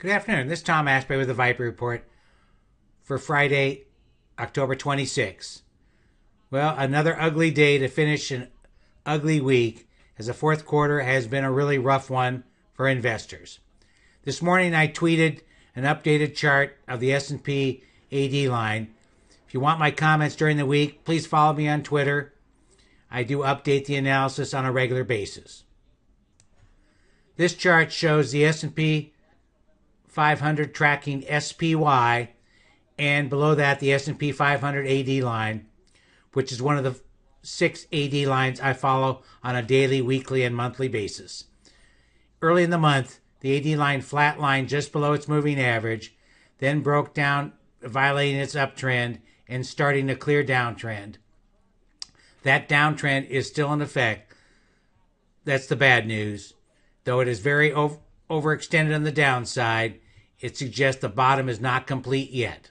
Good afternoon. This is Tom Aspray with the Viper Report for Friday, October 26th. Well, another ugly day to finish an ugly week, as the fourth quarter has been a really rough one for investors. This morning I tweeted an updated chart of the S&P AD line. If you want my comments during the week, please follow me on Twitter. I do update the analysis on a regular basis. This chart shows the S&P 500 tracking SPY, and below that the S&P 500 AD line, which is one of the 6 AD lines I follow on a daily, weekly, and monthly basis. Early in the month, the AD line flatlined just below its moving average, then broke down, violating its uptrend and starting a clear downtrend. That downtrend is still in effect. That's the bad news. Though it is very overextended on the downside, it suggests the bottom is not complete yet.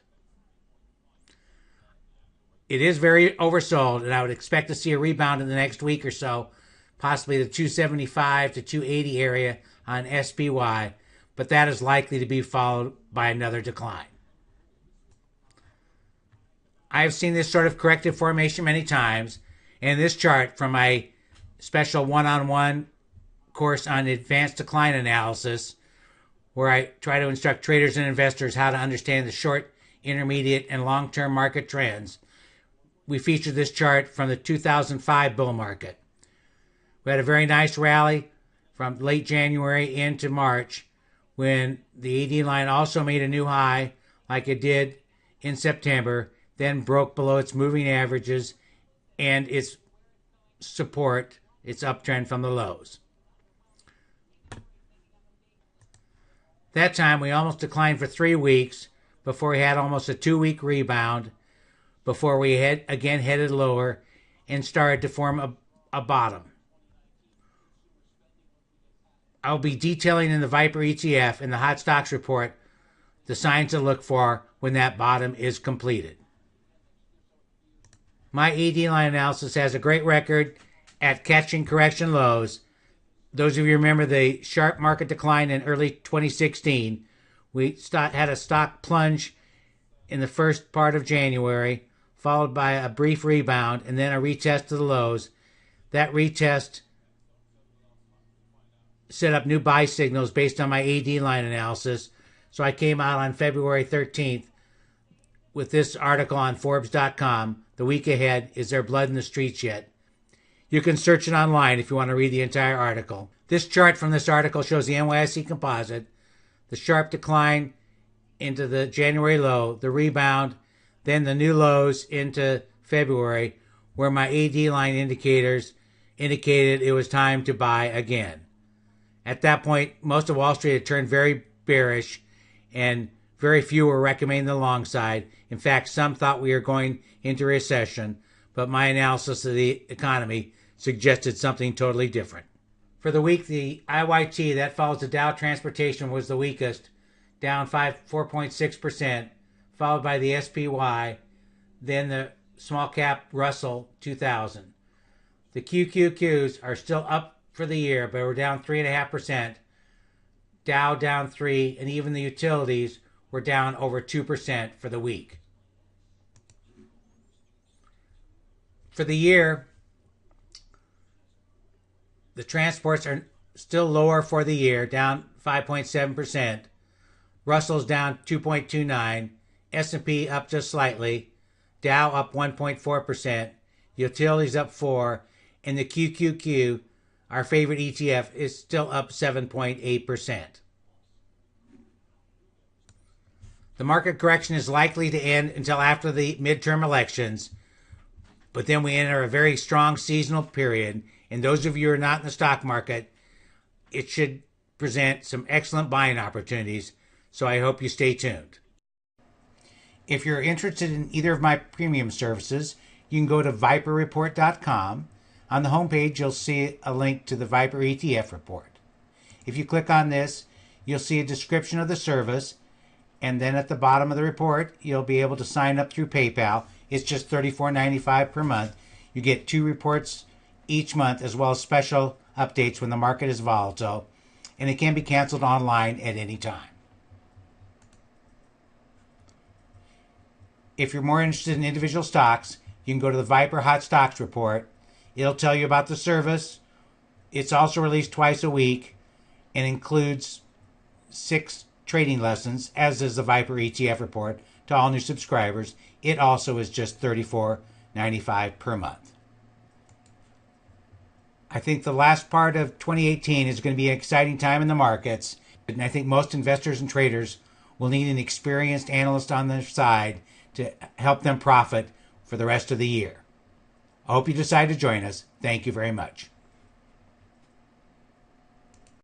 It is very oversold, and I would expect to see a rebound in the next week or so, possibly the 275 to 280 area on SPY, but that is likely to be followed by another decline. I have seen this sort of corrective formation many times, and this chart from my special one-on-one course on advanced decline analysis, where I try to instruct traders and investors how to understand the short, intermediate, and long-term market trends. We feature this chart from the 2005 bull market. We had a very nice rally from late January into March, when the AD line also made a new high like it did in September, then broke below its moving averages and its support, its uptrend from the lows. That time we almost declined for 3 weeks before we had almost a 2-week rebound, before we again headed lower and started to form a bottom. I'll be detailing in the Viper ETF and the Hot Stocks report the signs to look for when that bottom is completed. My AD line analysis has a great record at catching correction lows. Those of you remember the sharp market decline in early 2016. We had a stock plunge in the first part of January, followed by a brief rebound and then a retest to the lows. That retest set up new buy signals based on my AD line analysis. So I came out on February 13th with this article on Forbes.com. The week ahead, is there blood in the streets yet? You can search it online if you want to read the entire article. This chart from this article shows the NYSE composite, the sharp decline into the January low, the rebound, then the new lows into February, where my AD line indicators indicated it was time to buy again. At that point, most of Wall Street had turned very bearish, and very few were recommending the long side. In fact, some thought we were going into recession, but my analysis of the economy suggested something totally different. For the week, the IYT, that follows the Dow Transportation, was the weakest, down 4.6%, followed by the SPY, then the small cap Russell 2000. The QQQs are still up for the year, but we're down 3.5%. Dow down 3%, and even the utilities were down over 2% for the week. For the year, the transports are still lower for the year, down 5.7%. Russell's down 2.29%. S&P up just slightly. Dow up 1.4%. Utilities up 4%. And the QQQ, our favorite ETF, is still up 7.8%. The market correction is likely to end until after the midterm elections, but then we enter a very strong seasonal period, and those of you who are not in the stock market, it should present some excellent buying opportunities, so I hope you stay tuned. If you're interested in either of my premium services, you can go to viperreport.com. On the homepage, you'll see a link to the Viper ETF report. If you click on this, you'll see a description of the service, and then at the bottom of the report, you'll be able to sign up through PayPal. It's just $34.95 per month. You get 2 reports each month, as well as special updates when the market is volatile, and it can be canceled online at any time. If you're more interested in individual stocks, you can go to the Viper Hot Stocks Report. It'll tell you about the service. It's also released twice a week and includes 6 trading lessons, as is the Viper ETF Report to all new subscribers. It also is just $34.95 per month. I think the last part of 2018 is going to be an exciting time in the markets, and I think most investors and traders will need an experienced analyst on their side to help them profit for the rest of the year. I hope you decide to join us. Thank you very much.